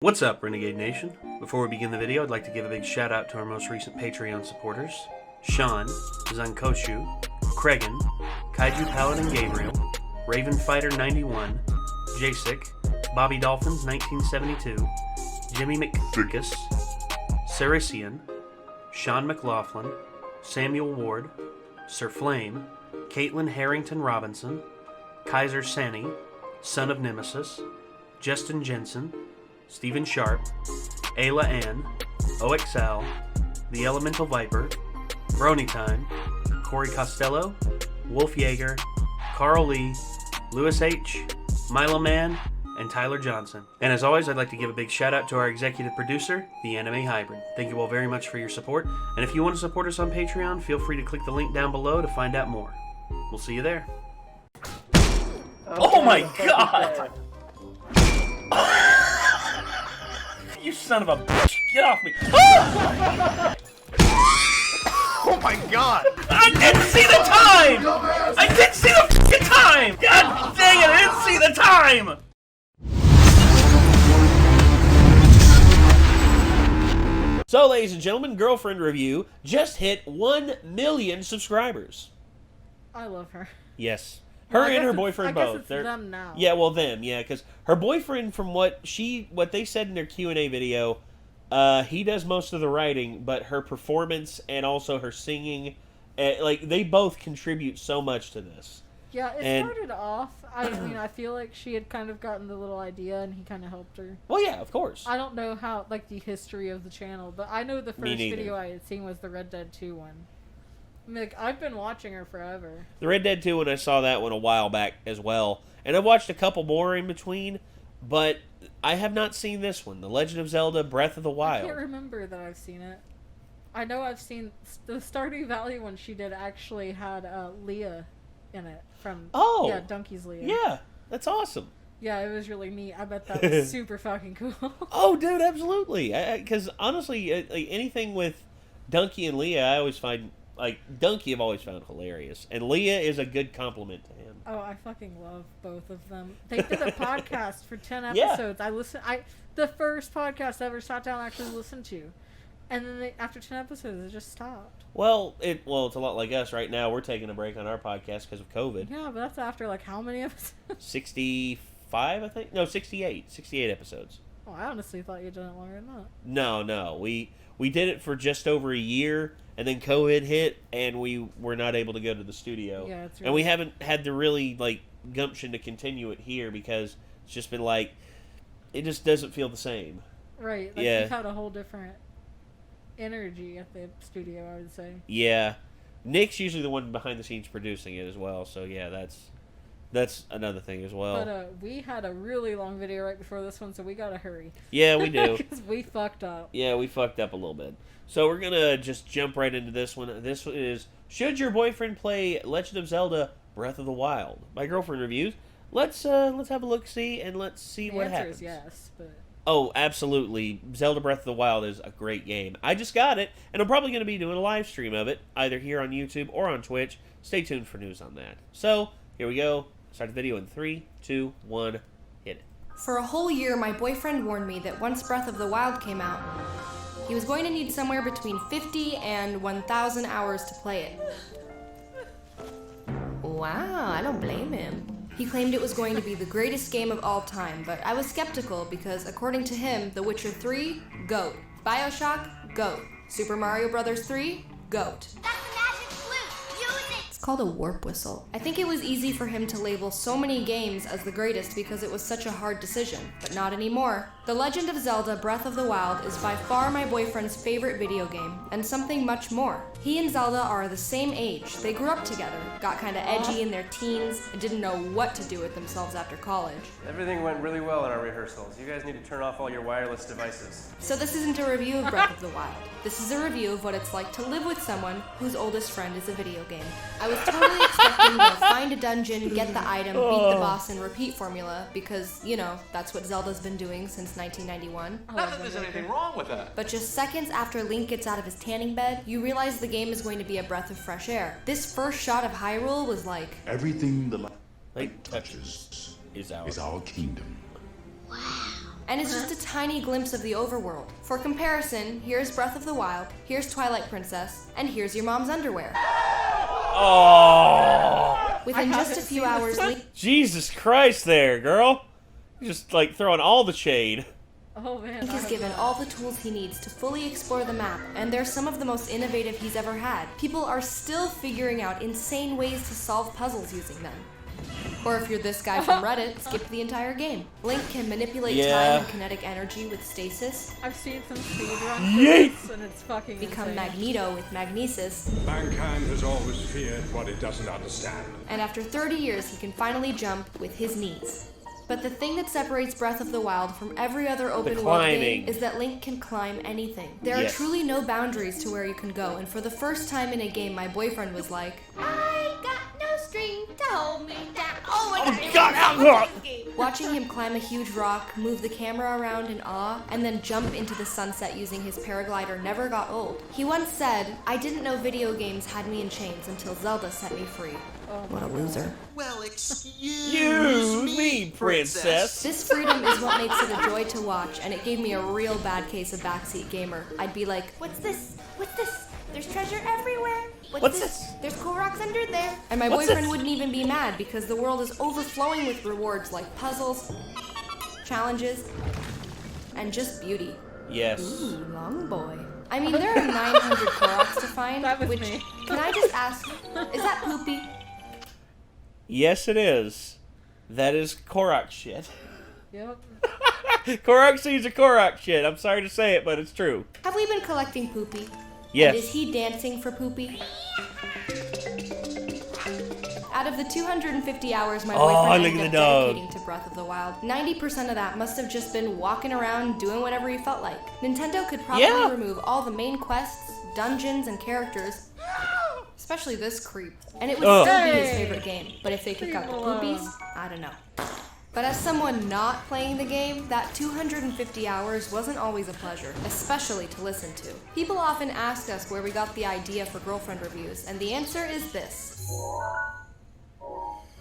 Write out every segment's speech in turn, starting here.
What's up, Renegade Nation? Before we begin the video, I'd like to give a big shout out to our most recent Patreon supporters: Sean, Zankoshu, Kregan, Kaiju Paladin Gabriel, Raven Fighter 91, Jasik, Bobby Dolphins 1972, Jimmy McFicus, Sarisian, Sean McLaughlin, Samuel Ward, Sir Flame, Caitlin Harrington Robinson, Kaiser Sani, Son of Nemesis, Justin Jensen, Stephen Sharp, Ayla Ann, OXL, The Elemental Viper, Brony Time, Corey Costello, Wolf Yeager, Carl Lee, Lewis H., Milo Man, and Tyler Johnson. And as always, I'd like to give a big shout out to our executive producer, The Anime Hybrid. Thank you all very much for your support, and if you want to support us on Patreon, feel free to click the link down below to find out more. We'll see you there. Oh my god! You son of a bitch! Get off me! Oh my god! I didn't see the time! I didn't see the fucking time! God dang it, I didn't see the time! So, ladies and gentlemen, Girlfriend Review just hit 1 million subscribers. I love her. Yes. Her and her boyfriend both. I guess it's them now. Yeah, well, them, yeah, because her boyfriend, from what they said in their Q&A video, he does most of the writing, but her performance and also her singing, they both contribute so much to this. Yeah, it started off, I mean, I feel like she had kind of gotten the little idea, and he kind of helped her. Well, yeah, of course. I don't know how, the history of the channel, but I know the first video I had seen was the Red Dead 2 one. I mean, I've been watching her forever. The Red Dead 2 one, I saw that one a while back as well. And I've watched a couple more in between, but I have not seen this one. The Legend of Zelda Breath of the Wild. I can't remember that I've seen it. I know I've seen the Stardew Valley one she did actually had Leah in it from Donkey's Leah. Yeah, that's awesome. Yeah, it was really neat. I bet that was super fucking cool. Oh, dude, absolutely. Because honestly, anything with Donkey and Leah, I always find... Donkey I've always found hilarious. And Leah is a good compliment to him. Oh, I fucking love both of them. They did a podcast for 10 episodes. Yeah. The first podcast I ever sat down and actually listened to. And then after 10 episodes, it just stopped. Well, it's a lot like us right now. We're taking a break on our podcast because of COVID. Yeah, but that's after, how many episodes? 65, I think? No, 68. 68 episodes. Oh, I honestly thought you'd done it longer than that. No. We did it for just over a year, and then COVID hit, and we were not able to go to the studio. Yeah, it's really... And we haven't had the really, gumption to continue it here because it's just been it just doesn't feel the same. Right. You've had a whole different energy at the studio, I would say. Yeah. Nick's usually the one behind the scenes producing it as well, so yeah, that's another thing as well. But we had a really long video right before this one, so we gotta hurry. Yeah, we do. Because we fucked up. Yeah, we fucked up a little bit. So we're gonna just jump right into this one. This is, should your boyfriend play Legend of Zelda Breath of the Wild? My Girlfriend Reviews. Let's have a look-see, and let's see what happens. The answer is yes, but... Oh, absolutely. Zelda Breath of the Wild is a great game. I just got it, and I'm probably going to be doing a live stream of it, either here on YouTube or on Twitch. Stay tuned for news on that. So, here we go. Start the video in 3, 2, 1, hit it. For a whole year, my boyfriend warned me that once Breath of the Wild came out, he was going to need somewhere between 50 and 1,000 hours to play it. Wow, I don't blame him. He claimed it was going to be the greatest game of all time, but I was skeptical because, according to him, The Witcher 3, GOAT. BioShock, GOAT. Super Mario Bros. 3, GOAT. It's called a warp whistle. I think it was easy for him to label so many games as the greatest because it was such a hard decision, but not anymore. The Legend of Zelda Breath of the Wild is by far my boyfriend's favorite video game, and something much more. He and Zelda are the same age. They grew up together, got kinda edgy in their teens, and didn't know what to do with themselves after college. Everything went really well in our rehearsals. You guys need to turn off all your wireless devices. So this isn't a review of Breath of the Wild. This is a review of what it's like to live with someone whose oldest friend is a video game. I was totally expecting to find a dungeon, get the item, beat the boss, and repeat formula, because, that's what Zelda's been doing since 1991. Not that there's anything wrong with that. But just seconds after Link gets out of his tanning bed, you realize the game is going to be a breath of fresh air. This first shot of Hyrule was like... Everything the light touches is our kingdom. Wow. and is just a tiny glimpse of the overworld. For comparison, here's Breath of the Wild, here's Twilight Princess, and here's your mom's underwear. Oh! Within just a few hours, Jesus Christ there, girl. You're just, like, throwing all the shade. Oh man. Link is given all the tools he needs to fully explore the map, and they're some of the most innovative he's ever had. People are still figuring out insane ways to solve puzzles using them. Or if you're this guy from Reddit, skip the entire game. Link can manipulate time and kinetic energy with stasis. I've seen some speedruns and it's fucking become insane. Magneto with magnesis. Mankind has always feared what it doesn't understand. And after 30 years, he can finally jump with his knees. But the thing that separates Breath of the Wild from every other open world game is that Link can climb anything. There are truly no boundaries to where you can go, and for the first time in a game, my boyfriend was like, I got no string to hold me down. Oh my God! Watching him climb a huge rock, move the camera around in awe, and then jump into the sunset using his paraglider never got old. He once said, I didn't know video games had me in chains until Zelda set me free. What a loser. Well, excuse me, princess. This freedom is what makes it a joy to watch, and it gave me a real bad case of backseat gamer. I'd be like, what's this? What's this? There's treasure everywhere. What's this? There's cool rocks under there. And my boyfriend wouldn't even be mad because the world is overflowing with rewards like puzzles, challenges, and just beauty. Yes. Ooh, long boy. I mean, there are 900 Koroks to find, which, can I just ask, is that poopy? Yes, it is. That is Korok shit. Yep. Korok seeds are Korok shit. I'm sorry to say it, but it's true. Have we been collecting poopy? Yes. And is he dancing for poopy? Out of the 250 hours my boyfriend ended up dedicating to Breath of the Wild, 90% of that must have just been walking around doing whatever he felt like. Nintendo could probably remove all the main quests, dungeons, and characters, especially this creep, and it would still be his favorite game. But if they took out the poopies, I don't know. But as someone not playing the game, that 250 hours wasn't always a pleasure, especially to listen to. People often ask us where we got the idea for girlfriend reviews, and the answer is this.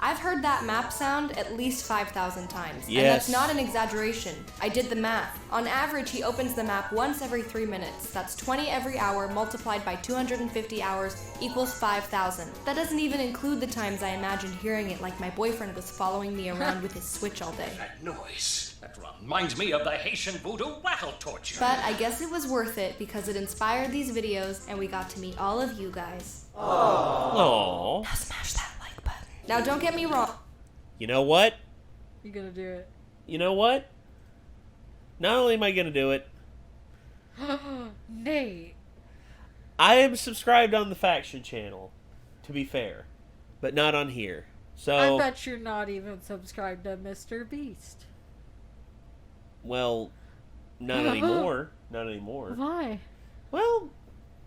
I've heard that map sound at least 5,000 times, and that's not an exaggeration. I did the math. On average, he opens the map once every 3 minutes. That's 20 every hour multiplied by 250 hours equals 5,000. That doesn't even include the times I imagined hearing it like my boyfriend was following me around with his Switch all day. That noise. That reminds me of the Haitian voodoo wattle torture. But I guess it was worth it because it inspired these videos and we got to meet all of you guys. Aww. Now smash that like button. Now don't get me wrong. You know what? You gonna do it? You know what? Not only am I gonna do it, Nate. I am subscribed on the Faction channel, to be fair, but not on here. So I bet you're not even subscribed to Mr. Beast. Well, not anymore. Not anymore. Why? Well,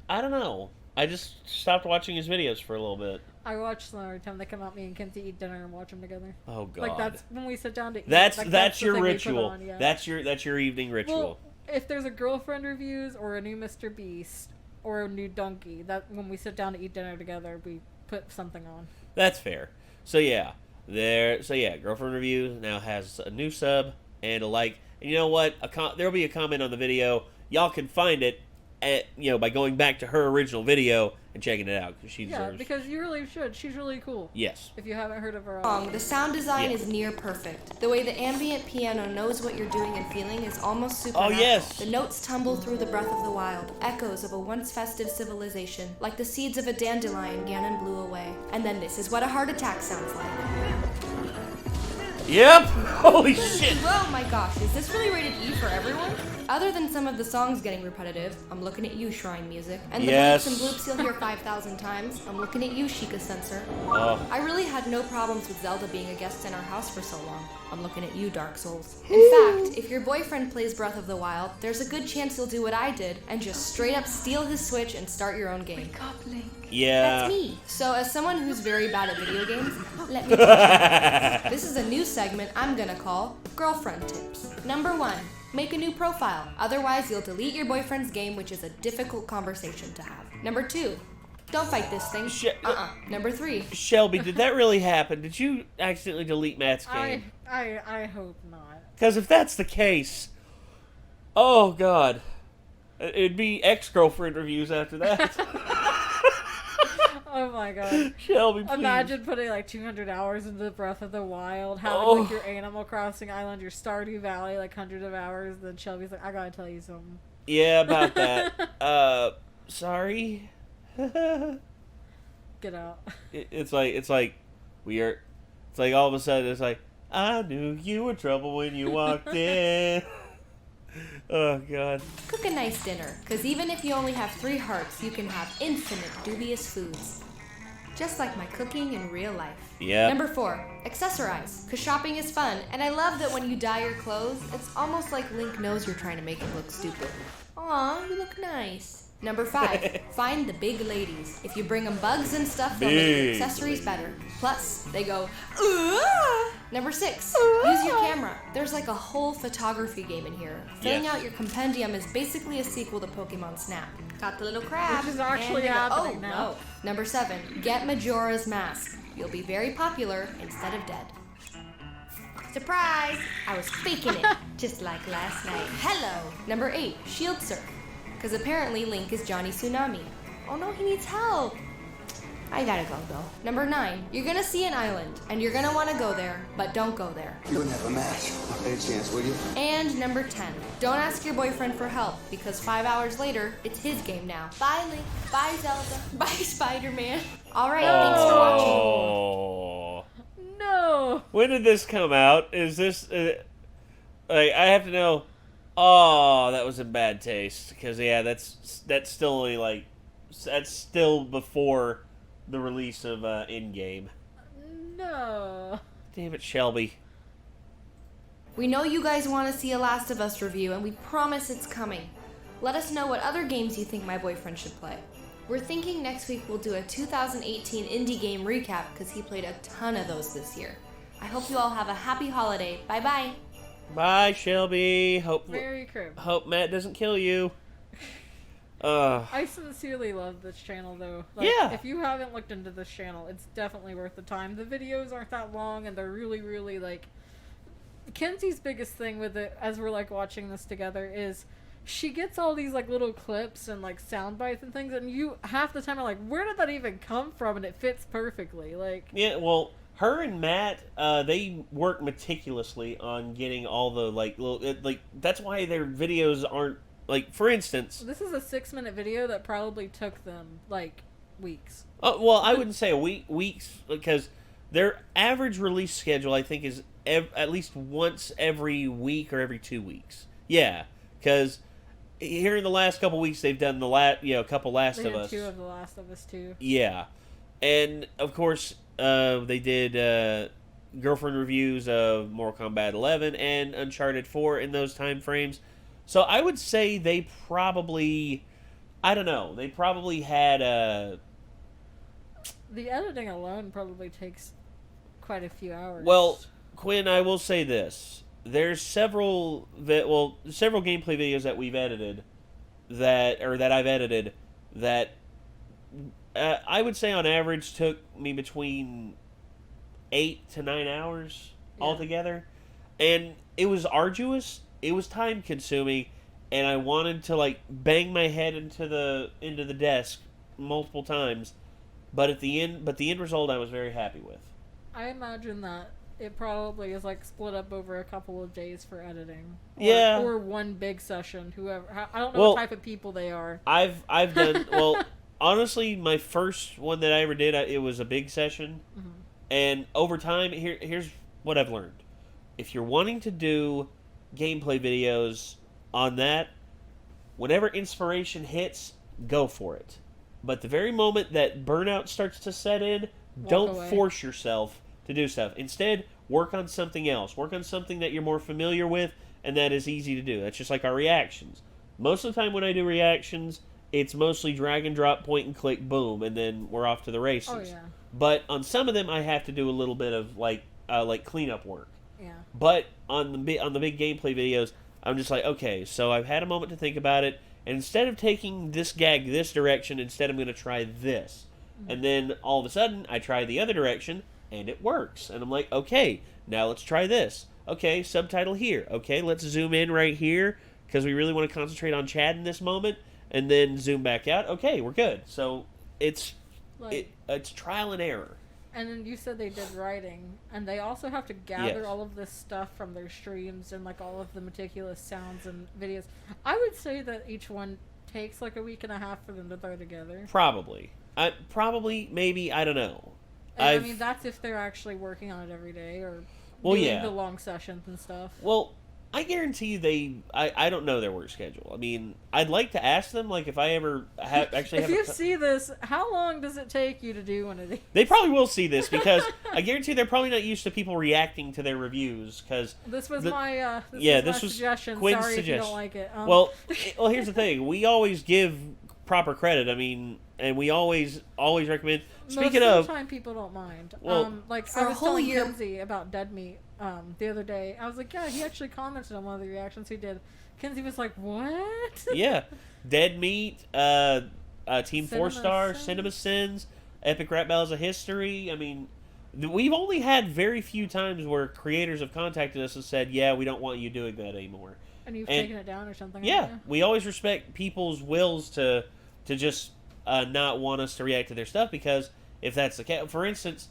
I don't know. I just stopped watching his videos for a little bit. I watch them every time they come out. Me and Kenzie eat dinner and watch them together. Oh God! Like that's when we sit down to eat. That's your the thing we put ritual. on, yeah. That's your evening ritual. Well, if there's a girlfriend reviews or a new Mr. Beast or a new Donkey, that when we sit down to eat dinner together, we put something on. That's fair. So yeah, girlfriend reviews now has a new sub and a like. And you know what? There'll be a comment on the video. Y'all can find it by going back to her original video and checking it out because she deserves. Yeah, because you really should. She's really cool. Yes. If you haven't heard of her. The sound design is near perfect. The way the ambient piano knows what you're doing and feeling is almost supernatural. Oh yes. The notes tumble through the breath of the wild, echoes of a once festive civilization, like the seeds of a dandelion Ganon blew away. And then this is what a heart attack sounds like. Yep. Holy shit. Oh my gosh, is this really rated E for everyone? Other than some of the songs getting repetitive, I'm looking at you, Shrine Music. And the bleeps and bloops you'll hear 5,000 times, I'm looking at you, Sheikah Sensor. I really had no problems with Zelda being a guest in our house for so long. I'm looking at you, Dark Souls. In fact, if your boyfriend plays Breath of the Wild, there's a good chance you'll do what I did and just straight up steal his Switch and start your own game. Wake up, Link. Yeah. That's me. So as someone who's very bad at video games, let me teach you. This is a new segment I'm gonna call Girlfriend Tips. Number 1. Make a new profile. Otherwise, you'll delete your boyfriend's game, which is a difficult conversation to have. Number 2. Don't fight this thing. Number 3. Shelby, did that really happen? Did you accidentally delete Matt's game? I hope not. Because if that's the case, oh god, it'd be ex-girlfriend reviews after that. Oh my god. Shelby, please. Imagine putting like 200 hours into Breath of the Wild, having like your Animal Crossing Island, your Stardew Valley, like hundreds of hours, then Shelby's like, I gotta tell you something. Yeah, about that. Sorry. Get out. It's like all of a sudden it's like, I knew you were trouble when you walked in. Oh god. Cook a nice dinner, because even if you only have 3 hearts, you can have infinite dubious foods. Just like my cooking in real life. Yeah. Number 4, accessorize, because shopping is fun, and I love that when you dye your clothes, it's almost like Link knows you're trying to make him look stupid. Aw, you look nice. Number 5, find the big ladies. If you bring them bugs and stuff, they'll make your accessories better. Plus, they go, ooh! Number 6, use your camera. There's like a whole photography game in here. Filling out your compendium is basically a sequel to Pokemon Snap. Got the little crab. Which is actually and happening oh, now. No. Number 7, get Majora's Mask. You'll be very popular instead of dead. Surprise! I was faking it, just like last night. Hello! Number 8, shield surf. Because apparently Link is Johnny Tsunami. Oh no, he needs help! I gotta go though. Number 9, you're gonna see an island, and you're gonna wanna go there, but don't go there. You'll never match. Not a chance, will you? And number 10, don't ask your boyfriend for help, because 5 hours later, it's his game now. Bye Link, bye Zelda, bye Spider-Man. Alright, thanks for watching. Oh. No! When did this come out? Is this... I have to know... Oh, that was in bad taste. Because, yeah, that's still only, like... That's still before the release of in-game. No. Damn it, Shelby. We know you guys want to see a Last of Us review, and we promise it's coming. Let us know what other games you think my boyfriend should play. We're thinking next week we'll do a 2018 indie game recap, because he played a ton of those this year. I hope you all have a happy holiday. Bye-bye. Bye, Shelby. Very crib. Hope Matt doesn't kill you. I sincerely love this channel, though. Like, yeah. If you haven't looked into this channel, it's definitely worth the time. The videos aren't that long, and they're really, really, like... Kenzie's biggest thing with it, as we're, like, watching this together, is she gets all these, like, little clips and, like, sound bites and things, and you, half the time, are like, where did that even come from? And it fits perfectly, like... Yeah, well... Her and Matt, they work meticulously on getting all the, like, little... that's why their videos aren't... Like, for instance... This is a 6-minute video that probably took them, like, weeks. Well, I wouldn't say weeks, because their average release schedule, I think, is at least once every week or every 2 weeks. Yeah, because here in the last couple weeks, they've done couple Last of Us. They had 2 of the Last of Us, too. Yeah. And, of course... they did girlfriend reviews of Mortal Kombat 11 and Uncharted 4 in those time frames. So I would say they probably... I don't know. They probably had... The editing alone probably takes quite a few hours. Well, Quinn, I will say this. There's several gameplay videos that we've edited that I've edited that... I would say on average took me between 8 to 9 hours altogether. And it was arduous, it was time consuming, and I wanted to like bang my head into the desk multiple times. But the end result I was very happy with. I imagine that it probably is like split up over a couple of days for editing. Or one big session, whoever I don't know what type of people they are. I've done honestly, my first one that I ever did, it was a big session. Mm-hmm. And over time, here's what I've learned. If you're wanting to do gameplay videos on that, whenever inspiration hits, go for it. But the very moment that burnout starts to set in, don't force yourself to do stuff. Instead, work on something else. Work on something that you're more familiar with and that is easy to do. That's just like our reactions. Most of the time when I do reactions... It's mostly drag and drop, point and click, boom, and then we're off to the races. Oh, yeah. But on some of them, I have to do a little bit of like cleanup work. Yeah. But on the big gameplay videos, I'm just like, okay, so I've had a moment to think about it, and instead of taking this gag this direction, instead I'm going to try this, and then all of a sudden I try the other direction, and it works. And I'm like, okay, now let's try this. Okay, subtitle here. Okay, let's zoom in right here because we really want to concentrate on Chad in this moment, and then zoom back out. Okay, we're good. So it's it's trial and error. And then you said they did writing, and they also have to gather Yes. all of this stuff from their streams and like all of the meticulous sounds and videos. I would say that each one takes like a week and a half for them to throw together. Probably. Maybe, I don't know. And I mean, that's if they're actually working on it every day or doing the long sessions and stuff. Well, I guarantee I don't know their work schedule. I mean, I'd like to ask them, like, if I ever actually if have... you see this, how long does it take you to do one of these? They probably will see this, because I guarantee they're probably not used to people reacting to their reviews, because... This was my suggestion. Quinn's Sorry suggestion. if you don't like it. Well, here's the thing. We always give proper credit. I mean, and we always recommend... Speaking Most of the time, people don't mind. Well, like for I a was whole telling year- Kinsey about Dead Meat the other day. I was like, yeah, he actually commented on one of the reactions he did. Kinsey was like, what? Yeah. Dead Meat, Team Cinema 4-Star, Sins. Cinema Sins, Epic Rap Battles of History. I mean, we've only had very few times where creators have contacted us and said, yeah, we don't want you doing that anymore. And you've taken it down or something. Yeah, Like that? we always respect people's wills to just not want us to react to their stuff, because if that's the case, for instance,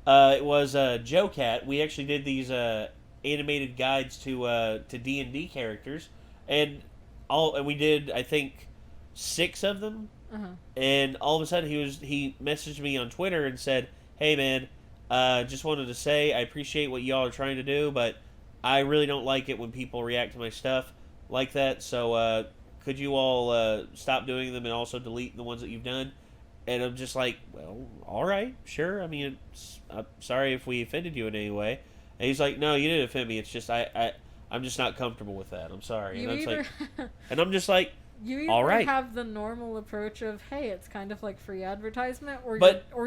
it was Joe Cat. We actually did these animated guides to D&D characters, and we did, I think, 6 of them. Uh-huh. And all of a sudden he messaged me on Twitter and said, "Hey man, just wanted to say I appreciate what y'all are trying to do, but I really don't like it when people react to my stuff like that. So could you all stop doing them and also delete the ones that you've done?" And I'm just like, well, all right, sure. I mean, I'm sorry if we offended you in any way. And he's like, no, you didn't offend me. It's just I'm just not comfortable with that. I'm sorry. You And it's either like, and I'm just like, you either all right. have the normal approach of, hey, it's kind of like free advertisement, or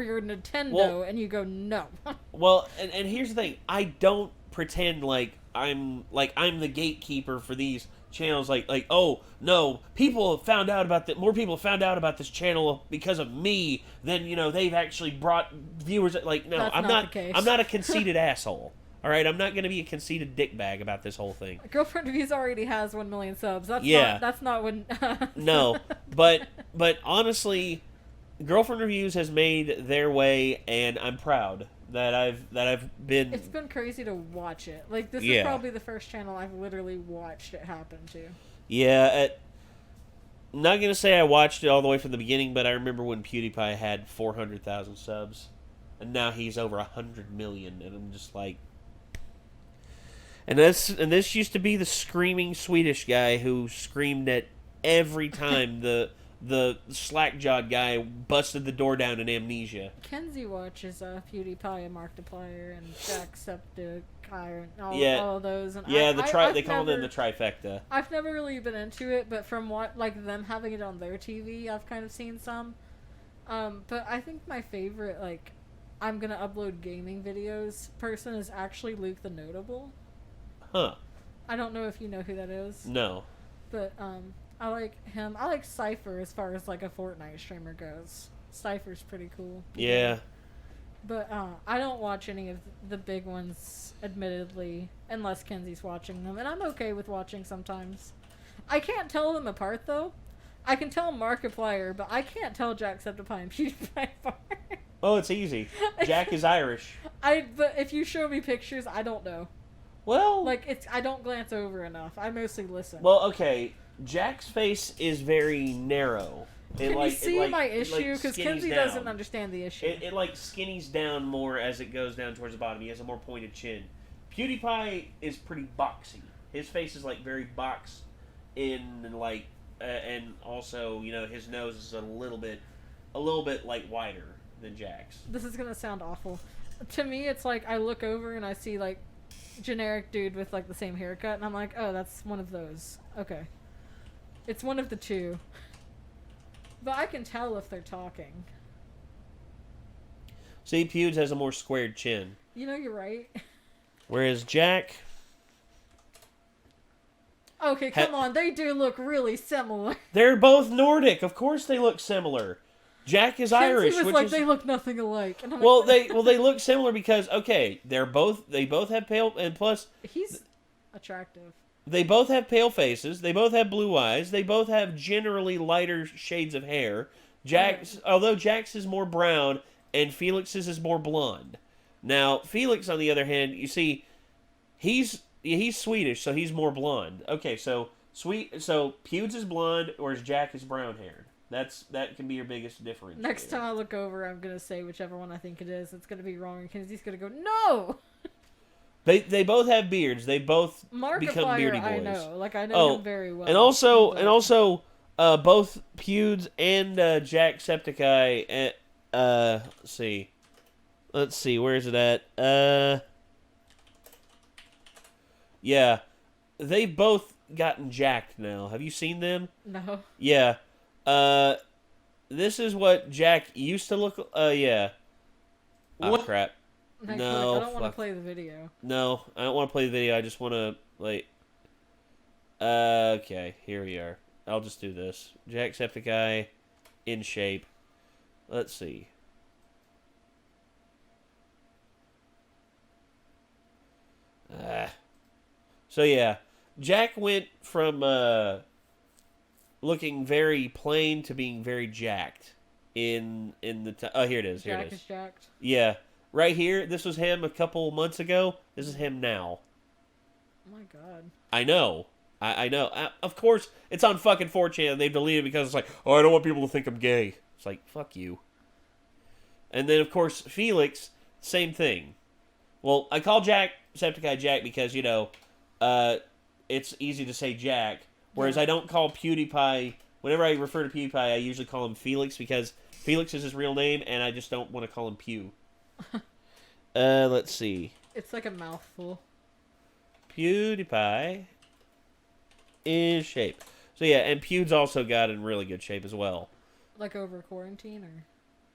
you're Nintendo Well- and you go, no. well, and here's the thing. I don't pretend like I'm the gatekeeper for these channels. Like oh no, people have found out about that. More people have found out about this channel because of me than they've actually brought viewers. Like no, That's I'm not the case. I'm not a conceited asshole. All right, I'm not going to be a conceited dickbag about this whole thing. Girlfriend Reviews already has 1 million subs. That's not when. No, but honestly, Girlfriend Reviews has made their way, and I'm proud that I've been. It's been crazy to watch it. Like, this is Yeah. probably the first channel I've literally watched it happen to. Yeah, I'm not gonna say I watched it all the way from the beginning, but I remember when PewDiePie had 400,000 subs, and now he's over 100 million, and I'm just like. And this used to be the screaming Swedish guy who screamed at every time the slack-jawed guy busted the door down in Amnesia. Kenzie watches PewDiePie and Markiplier and Jacksepticeye and all of those. And Yeah, I've they call them never- the trifecta. I've never really been into it, but from what them having it on their TV, I've kind of seen some. But I think my favorite I'm gonna upload gaming videos person is actually Luke the Notable. Huh. I don't know if you know who that is. No. But I like him. I like Cypher as far as a Fortnite streamer goes. Cypher's pretty cool. Yeah. But I don't watch any of the big ones, admittedly, unless Kenzie's watching them, and I'm okay with watching sometimes. I can't tell them apart though. I can tell Markiplier, but I can't tell Jacksepticeye and PewDiePie apart. Oh, it's easy. Jack is Irish. But if you show me pictures, I don't know. Well, I don't glance over enough. I mostly listen. well, okay. Jack's face is very narrow. Can you see my issue? Because skinnies Kenzie down. doesn't understand the issue. It skinnies down more as it goes down towards the bottom. He has a more pointed chin. PewDiePie is pretty boxy. His face is very box in and also his nose is a little bit wider than Jack's. This is gonna sound awful. To me, it's I look over and I see generic dude with the same haircut, and I'm like, oh, that's one of those. Okay, it's one of the two. But I can tell if they're talking. See, Pewds has a more squared chin, You're right. whereas Jack. Okay, come on, they do look really similar. They're both Nordic. Of course they look similar. Jack is Kenzie Irish, was which like, is they look nothing alike. And I'm well, like, they look similar because they both have pale, and plus he's attractive. they both have pale faces. They both have blue eyes. They both have generally lighter shades of hair. Although Jack's is more brown and Felix's is more blonde. Now Felix, on the other hand, you see, he's Swedish, so he's more blonde. Okay, so Pewds is blonde, whereas Jack is brown haired. That can be your biggest difference. Next time I look over, I'm gonna say whichever one I think it is. It's gonna be wrong, and Kenzie's gonna go, no. They both have beards. They both become Markiplier, beardy boys. I know, like I know him very well. And also, both Pewds and Jacksepticeye. Let's see, where is it at? Yeah, they've both gotten jacked now. Have you seen them? No. Yeah. This is what Jack used to look. Yeah. Oh crap. I No, don't want to play the video. No, I don't want to play the video. I just want to, like... okay, here we are. I'll just do this. Jacksepticeye in shape. Let's see. So, yeah. Jack went from looking very plain to being very jacked in the... oh, here it is. Here Jack it is jacked. Yeah. Right here, this was him a couple months ago. This is him now. Oh my god. I know. I know. Of course, it's on fucking 4chan. They've deleted it because it's like, oh, I don't want people to think I'm gay. It's like, fuck you. And then, of course, Felix, same thing. Well, I call Jacksepticeye Jack because, you know, it's easy to say Jack. Whereas I don't call PewDiePie... Whenever I refer to PewDiePie, I usually call him Felix because Felix is his real name, and I just don't want to call him Pew. Let's see. It's like a mouthful. PewDiePie is shape. So yeah, and Pewds also got in really good shape as well. Like over quarantine, or?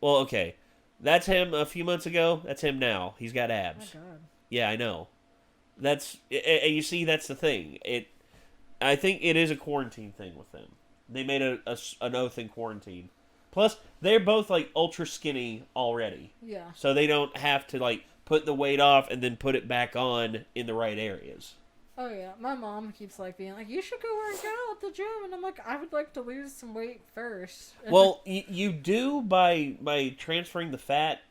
Well, okay. That's him a few months ago. That's him now. He's got abs. Oh my god. Yeah, I know. And you see, that's the thing. I think it is a quarantine thing with them. They made an oath in quarantine. Plus, they're both, like, ultra skinny already. Yeah. So they don't have to, like, put the weight off and then put it back on in the right areas. Oh, yeah. My mom keeps, like, being like, you should go work out at the gym. And I'm like, I would like to lose some weight first. Well, you do by transferring the fat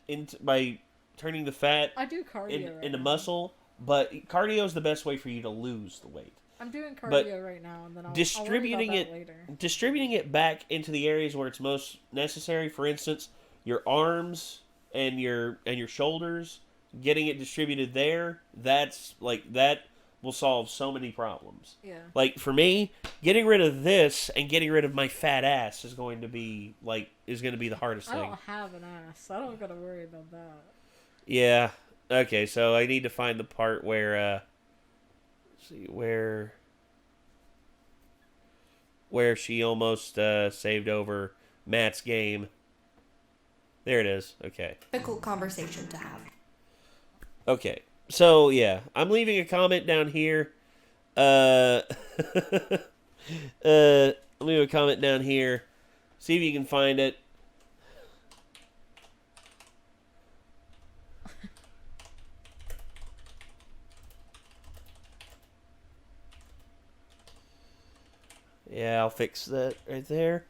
by turning the fat I do cardio into now. muscle, but cardio is the best way for you to lose the weight. I'm doing cardio right now, and then I'll distributing worry about that later. Distributing it back into the areas where it's most necessary. For instance, your arms and your shoulders, getting it distributed there. That will solve so many problems. Yeah. Like for me, getting rid of this and getting rid of my fat ass is going to be the hardest thing. I don't have an ass. I don't gotta worry about that. Yeah. Okay. So I need to find the part where. See where she almost saved over Matt's game. There it is. Okay. Difficult conversation to have. Okay. So yeah, I'm leaving a comment down here. I'm leaving a comment down here. See if you can find it. Yeah, I'll fix that right there.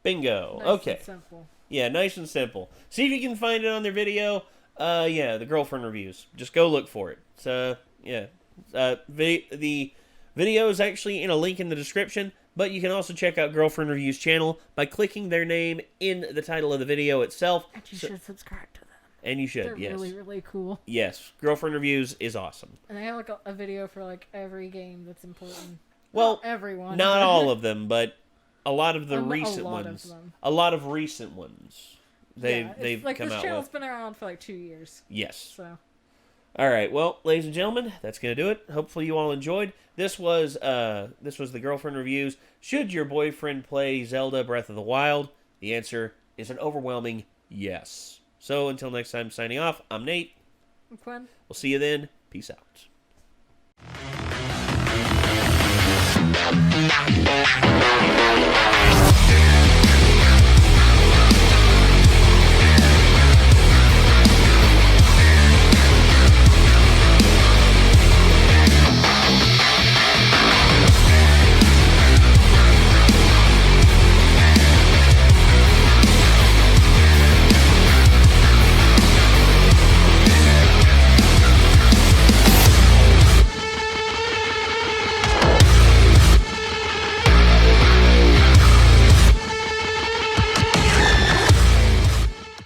Bingo. Nice Okay. and simple. Yeah, nice and simple. See if you can find it on their video. Yeah, the girlfriend reviews. Just go look for it. So, yeah. The video is actually in a link in the description, but you can also check out Girlfriend Reviews channel by clicking their name in the title of the video itself. And you should subscribe to them. And you should, They're yes. really, really cool. Yes, Girlfriend Reviews is awesome. And they have like a video for like every game that's important. Well, not everyone. Not all of them, but a lot of the A recent lot ones. of them. A lot of recent ones. They've They've come this out channel's with. been around for like 2 years. Yes. So. All right, well, ladies and gentlemen, that's gonna do it. Hopefully, you all enjoyed. This was the Girlfriend Reviews. Should your boyfriend play Zelda Breath of the Wild? The answer is an overwhelming yes. So until next time, signing off. I'm Nate. I'm Quinn. We'll see you then. Peace out.